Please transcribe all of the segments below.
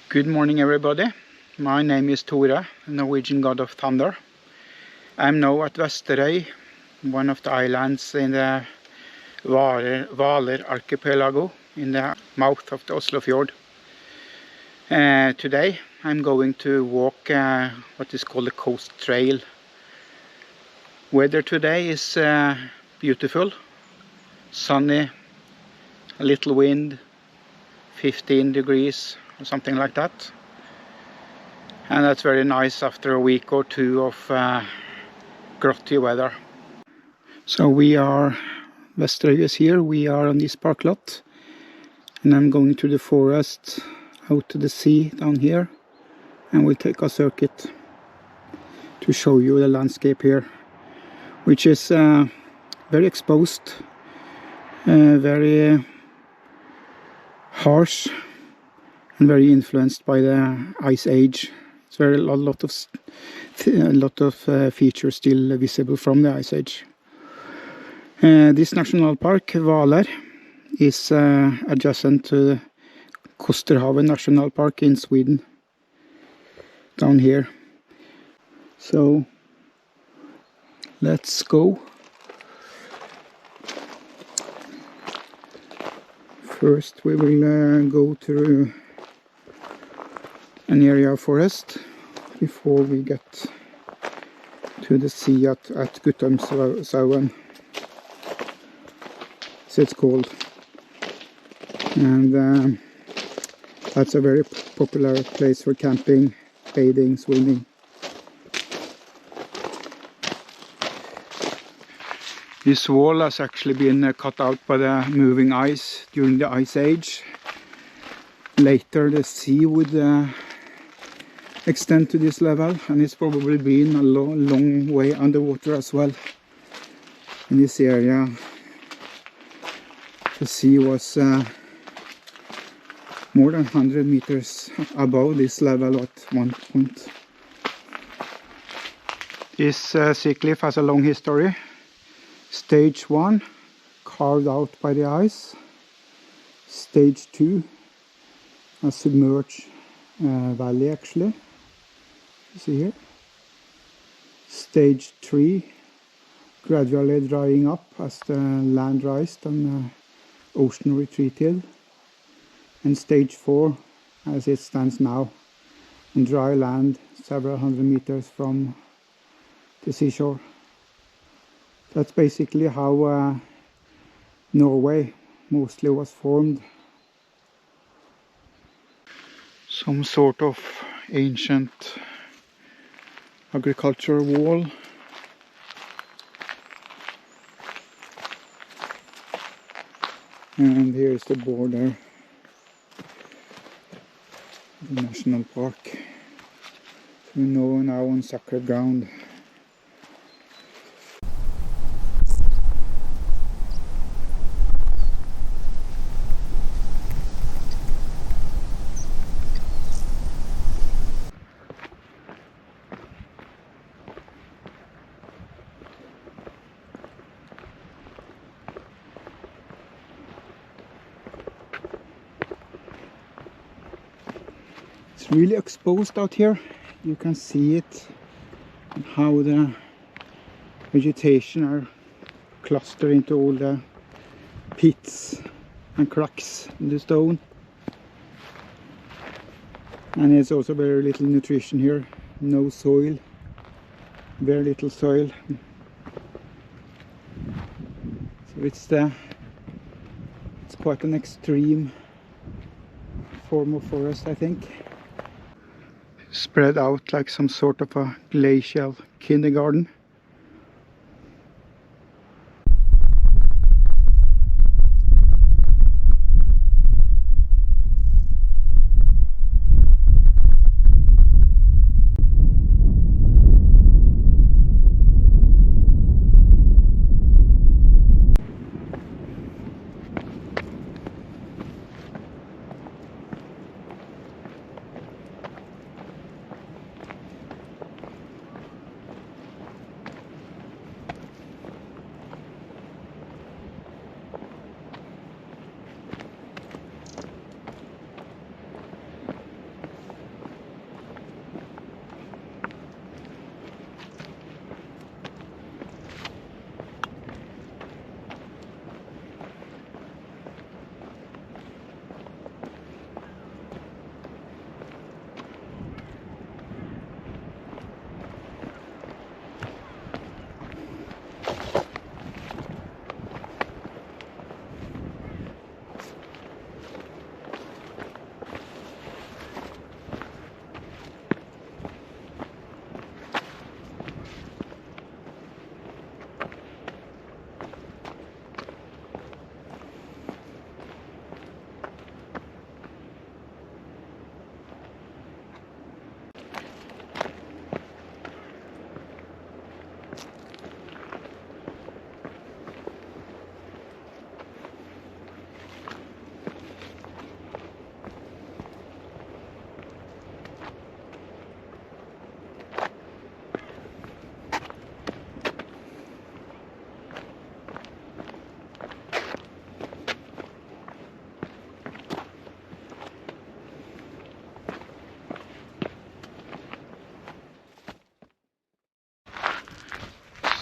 Good morning, everybody. My name is Ytre, the Norwegian god of thunder. I'm now at Ytre, one of the islands in the Ytre Hvaler archipelago in the mouth of the Oslo fjord. Today I'm going to walk what is called the coast trail. Weather today is beautiful, sunny, a little wind, 15 degrees or something like that, and that's very nice after a week or two of grotty weather. So Ytre is here, we are on this park lot, and I'm going to the forest, out to the sea down here, and we'll take a circuit to show you the landscape here, which is very exposed, very harsh, and very influenced by the ice age. It's a lot of features still visible from the ice age. This national park, Hvaler, is adjacent to Kosterhavets National Park in Sweden, down here. So let's go. First we will go through an area of forest before we get to the sea at Kuvauen, so it's called. And that's a very popular place for camping, bathing, swimming. This wall has actually been cut out by the moving ice during the ice age. Later the sea would extend to this level, and it's probably been a long way underwater as well. In this area the sea was more than 100 meters above this level at one point. This sea cliff has a long history. Stage 1, carved out by the ice. Stage 2, a submerged valley actually, you see here. Stage 3, gradually drying up as the land rised and the ocean retreated. And stage 4, as it stands now, on dry land several hundred meters from the seashore. That's basically how Norway mostly was formed. Some sort of ancient agricultural wall. And here is the border, the national park. So we know now on sacred ground. It's really exposed out here. You can see it, and how the vegetation are clustered into all the pits and cracks in the stone. And there's also very little nutrition here, no soil, very little soil. So it's quite an extreme form of forest, I think. Spread out like some sort of a glacial kindergarten.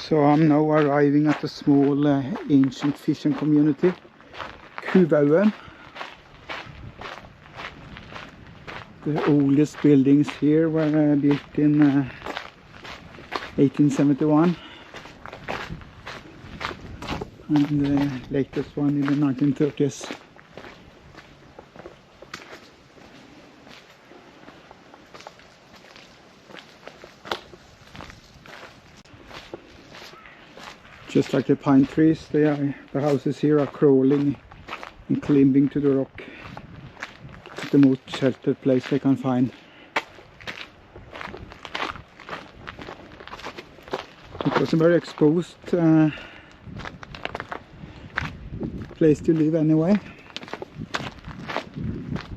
So I'm now arriving at a small ancient fishing community, Kuvauen. The oldest buildings here were built in 1871 and the latest one in the 1930s. Just like the pine trees, the houses here are crawling and climbing to the rock. It's the most sheltered place they can find. It was a very exposed place to live anyway,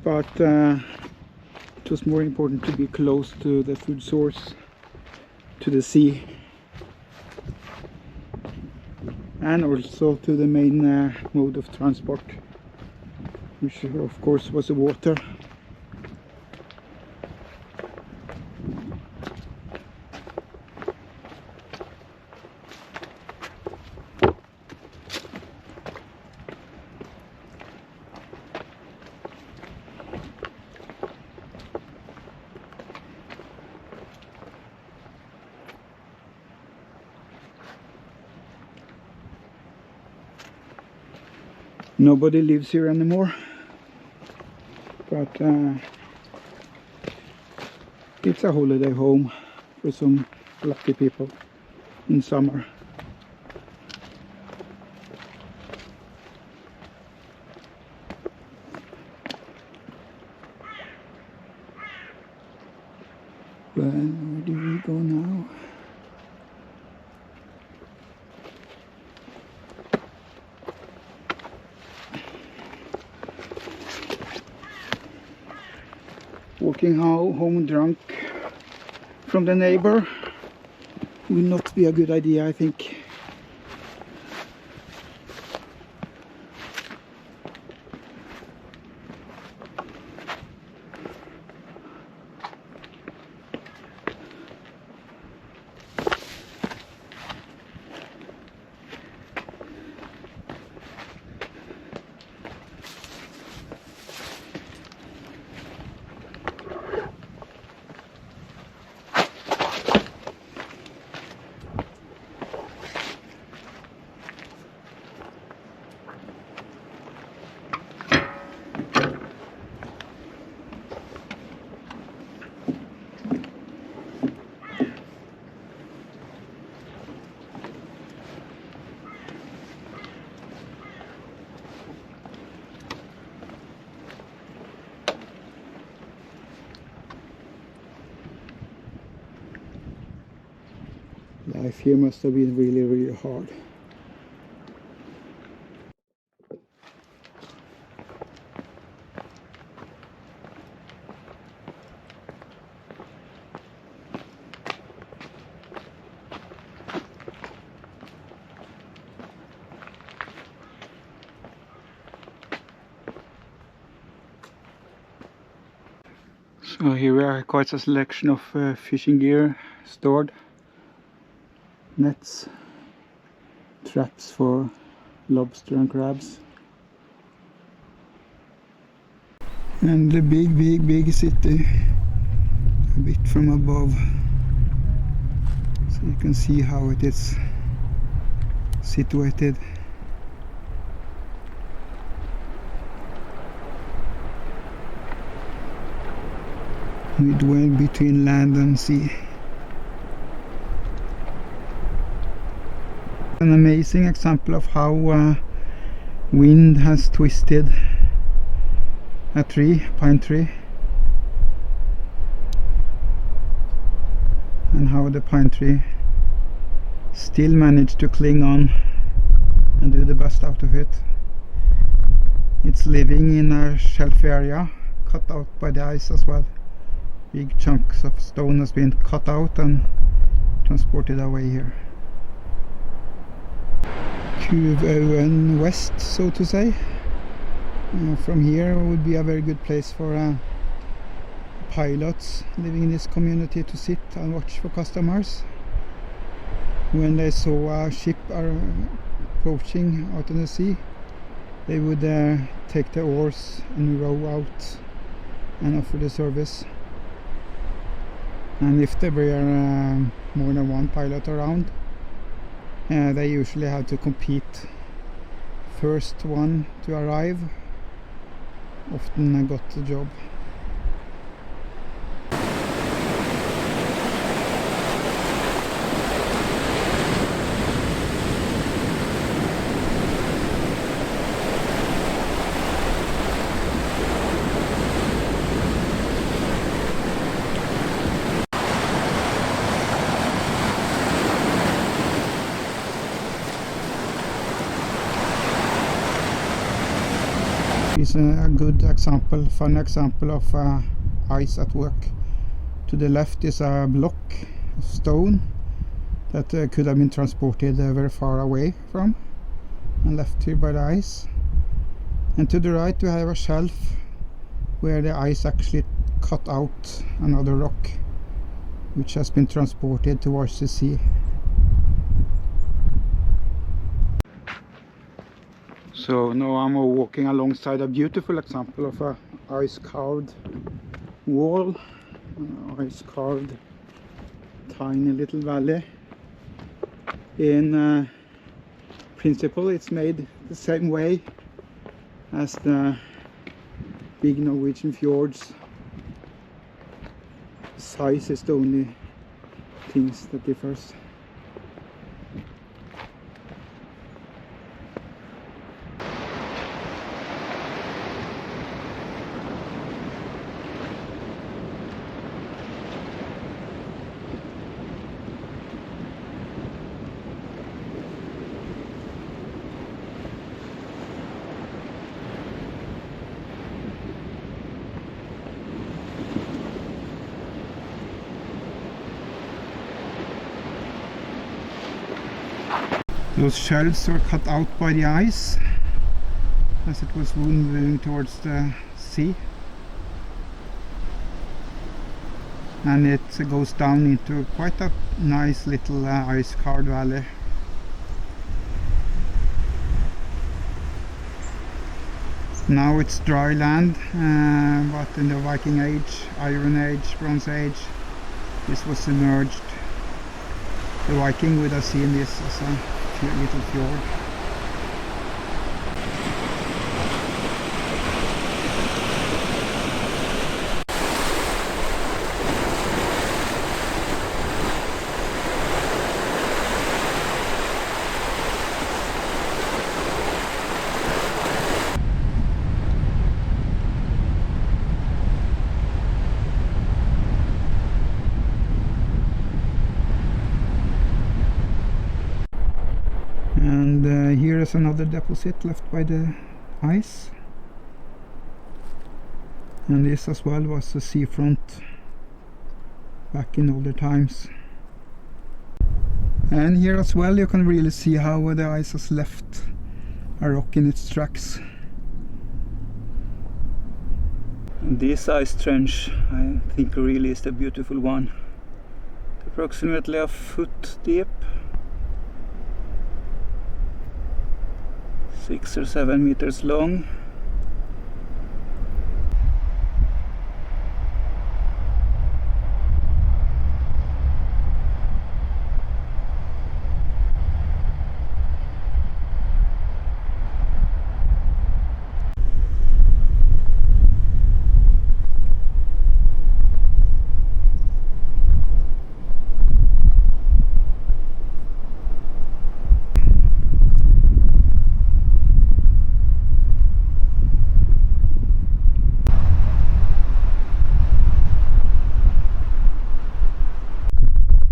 but it was more important to be close to the food source, to the sea, and also to the main mode of transport, which of course was the water. Nobody lives here anymore, but it's a holiday home for some lucky people in summer. But where do we go now? Walking home drunk from the neighbor will not be a good idea, I think. Life here must have been really, really hard. So here we are, quite a selection of fishing gear stored. Nets, traps for lobster and crabs. And the big city, a bit from above, so you can see how it is situated. Midway between land and sea. An amazing example of how wind has twisted a pine tree, and how the pine tree still managed to cling on and do the best out of it. It's living in a shelf area cut out by the ice as well. Big chunks of stone has been cut out and transported away here. Kuvauen west, so to say. From here would be a very good place for pilots living in this community to sit and watch for customers. when they saw a ship approaching out in the sea, they would take the oars and row out and offer the service. And if there were more than one pilot around, they usually had to compete. First one to arrive often got the job. Is a good example, fun example of ice at work. To the left is a block of stone that could have been transported very far away from and left here by the ice. And to the right we have a shelf where the ice actually cut out another rock which has been transported towards the sea. So now I'm walking alongside a beautiful example of a ice-carved wall, ice-carved tiny little valley. In principle it's made the same way as the big Norwegian fjords. The size is the only things that differs. Those shelves were cut out by the ice as it was moving towards the sea, and it goes down into quite a nice little ice-carved valley. Now it's dry land, but in the Viking Age, Iron Age, Bronze Age, this was submerged. The Viking would have seen this as a little fjord. And here is another deposit left by the ice, and this as well was the seafront back in older times. And here as well you can really see how the ice has left a rock in its tracks. And this ice trench I think really is the beautiful one. Approximately a foot deep, 6 or 7 meters long.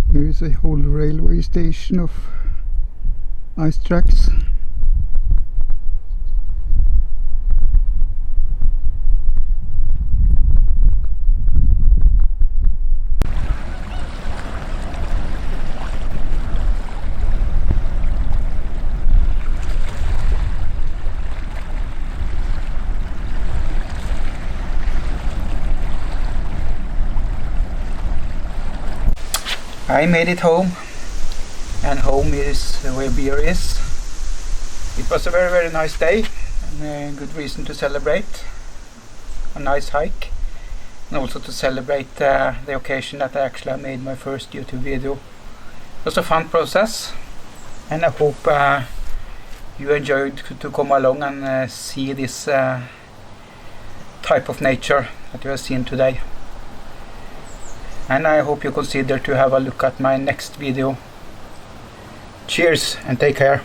There is a whole railway station of ice tracks. I made it home. and home is where beer is. It was a very nice day and a good reason to celebrate. A nice hike, and also to celebrate the occasion that I actually made my first YouTube video. It was a fun process, and I hope you enjoyed to come along and see this type of nature that you have seen today. And I hope you consider to have a look at my next video. Cheers and take care.